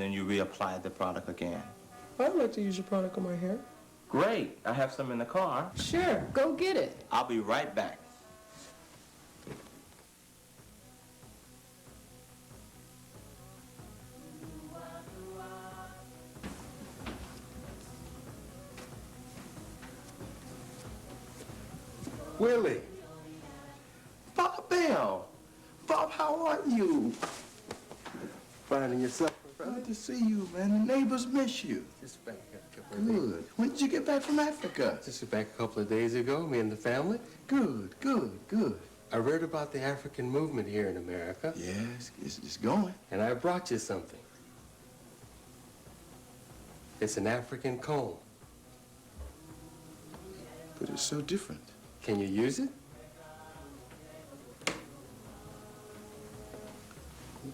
then you reapply the product again. I'd like to use your product on my hair. Great. I have some in the car. Sure, go get it. I'll be right back. Willie. Bob Bell. Bob, how are you? Finding yourself, Glad to see you, man. The neighbors miss you. Just back a couple of days. Good. When did you get back from Africa? Just back a couple of days ago, me and the family. Good, good, good. I read about the African movement here in America. Yes, it's going. And I brought you something. It's an African comb. But it's so different. Can you use it?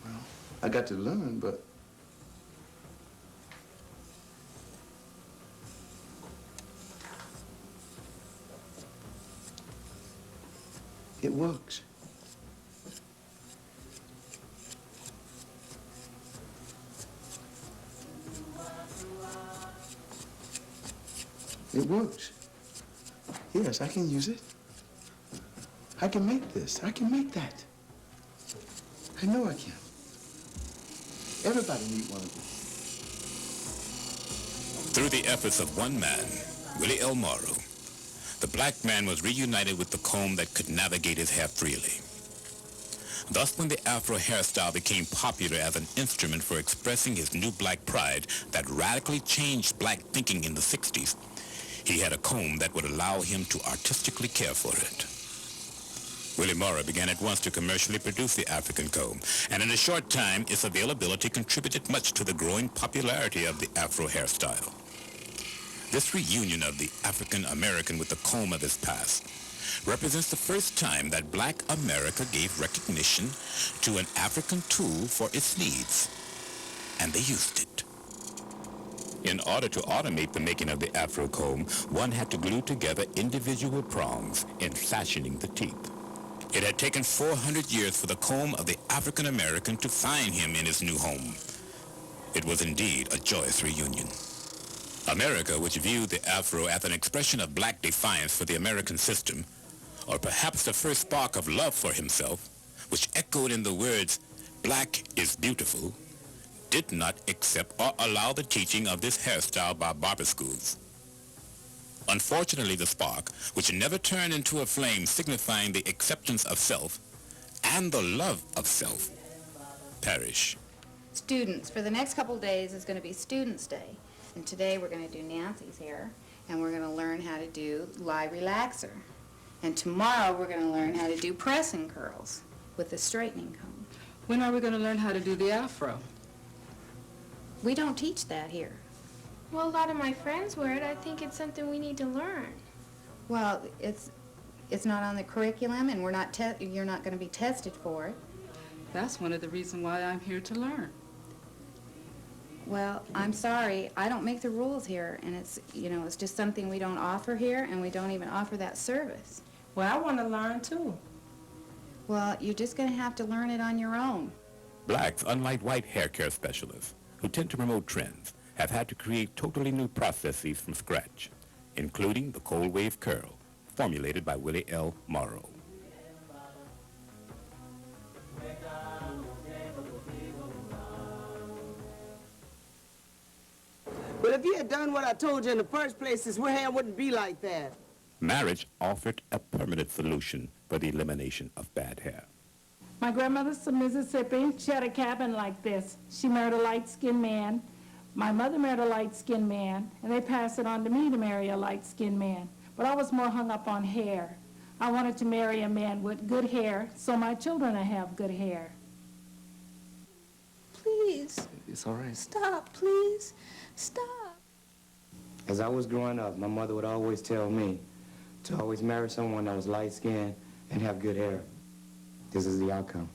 Well, I got to learn, but... It works. It works. Yes, I can use it. I can make this. I can make that. I know I can. Everybody needs one of these. Through the efforts of one man, Willie L. Morrow, the black man was reunited with the comb that could navigate his hair freely. Thus, when the Afro hairstyle became popular as an instrument for expressing his new black pride that radically changed black thinking in the 60s, he had a comb that would allow him to artistically care for it. Willie Morrow began at once to commercially produce the African comb, and in a short time, its availability contributed much to the growing popularity of the Afro hairstyle. This reunion of the African American with the comb of his past represents the first time that black America gave recognition to an African tool for its needs, and they used it. In order to automate the making of the Afro comb, one had to glue together individual prongs in fashioning the teeth. It had taken 400 years for the comb of the African American to find him in his new home. It was indeed a joyous reunion. America, which viewed the Afro as an expression of black defiance for the American system, or perhaps the first spark of love for himself, which echoed in the words, "Black is beautiful," did not accept or allow the teaching of this hairstyle by barber schools. Unfortunately, the spark, which never turned into a flame signifying the acceptance of self and the love of self, perished. Students, for the next couple of days is going to be Students' Day. And today we're going to do Nancy's hair, and we're going to learn how to do lie relaxer. And tomorrow we're going to learn how to do press and curls with the straightening comb. When are we going to learn how to do the afro? We don't teach that here. Well, a lot of my friends wear it. I think it's something we need to learn. Well, it's not on the curriculum, and you're not going to be tested for it. That's one of the reasons why I'm here to learn. Well, I'm sorry, I don't make the rules here, and it's just something we don't offer here, and we don't even offer that service. Well, I want to learn too. Well, you're just going to have to learn it on your own. Blacks, unlike white hair care specialists, who tend to promote trends, have had to create totally new processes from scratch, including the cold wave curl, formulated by Willie L. Morrow. But if you had done what I told you in the first place, his hair wouldn't be like that. Marriage offered a permanent solution for the elimination of bad hair. My grandmother's from Mississippi. She had a cabin like this. She married a light-skinned man. My mother married a light-skinned man, and they passed it on to me to marry a light-skinned man. But I was more hung up on hair. I wanted to marry a man with good hair, so my children will have good hair. Please. It's all right. Stop, please. Stop. As I was growing up, my mother would always tell me to always marry someone that was light-skinned and have good hair. This is the outcome.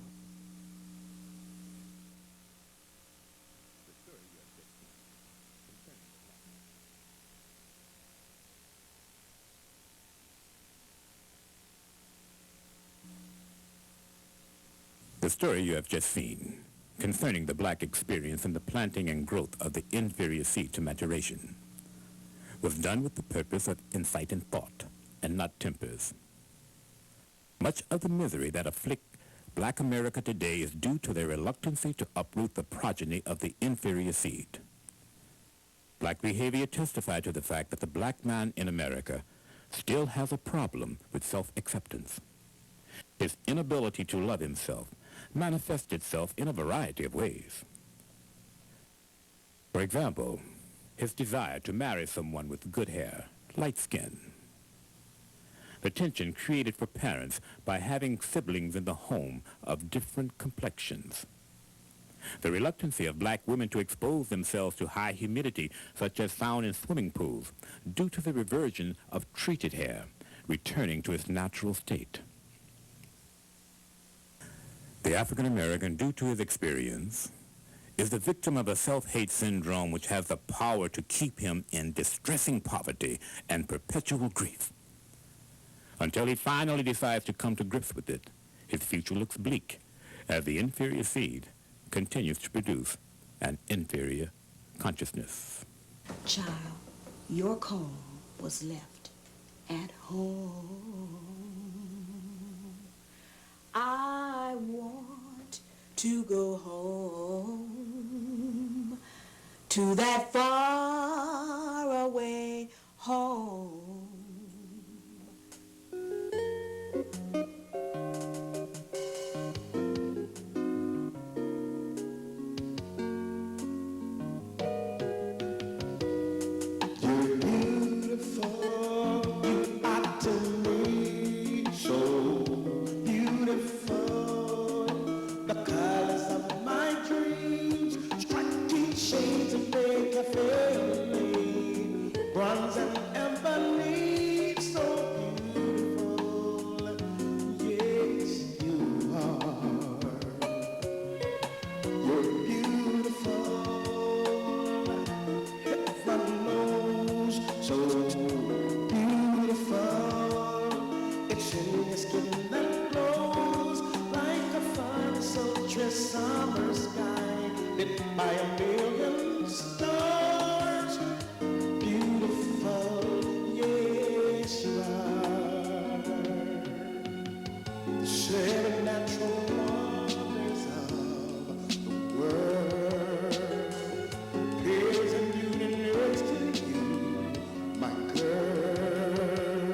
The story you have just seen concerning the black experience in the planting and growth of the inferior seed to maturation was done with the purpose of insight and thought, and not tempers. Much of the misery that afflict black America today is due to their reluctancy to uproot the progeny of the inferior seed. Black behavior testified to the fact that the black man in America still has a problem with self-acceptance. His inability to love himself manifests itself in a variety of ways. For example, his desire to marry someone with good hair, light skin. The tension created for parents by having siblings in the home of different complexions. The reluctancy of black women to expose themselves to high humidity, such as found in swimming pools, due to the reversion of treated hair, returning to its natural state. The African American, due to his experience, is the victim of a self-hate syndrome which has the power to keep him in distressing poverty and perpetual grief. Until he finally decides to come to grips with it, his future looks bleak as the inferior seed continues to produce an inferior consciousness. Child, your comb was left at home. I want to go home to that far away home. Bronze and ebony, so beautiful. Yes, you are. You're beautiful. Heaven knows, so beautiful. It's in your skin that glows like a fine sultry summer sky lit by a million stars. Beautiful, yes you are. The seven natural wonders of the world appears in beauty next to you, my girl.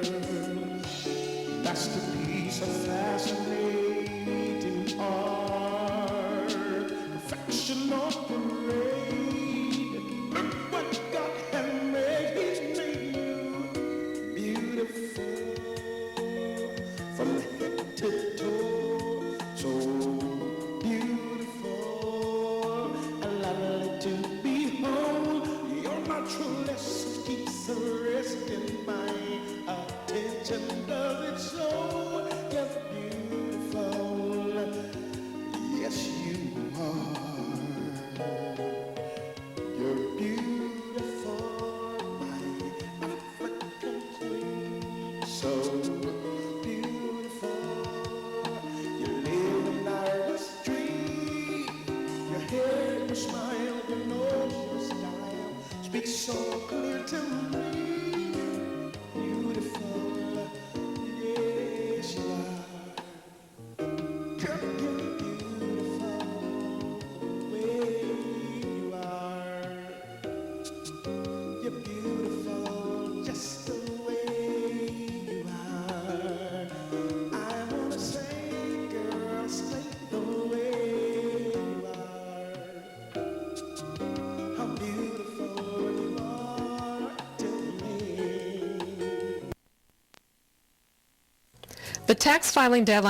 Masterpiece of fascinating art, perfection on parade. Look what God has made. He's made you beautiful from head to toe, so beautiful and lovely to behold. Your naturalness keeps arresting my attention, does it so? Yes, beautiful, yes you are. You're beautiful, my African queen, so beautiful. You live in artistry, your hair, your smile, your nose, your style speaks so clear to me. Beautiful, yes you are. You're beautiful the way you are. You're beautiful just the way you are. I wanna say, girl, stay the way you are. How beautiful you are to me. The tax filing deadline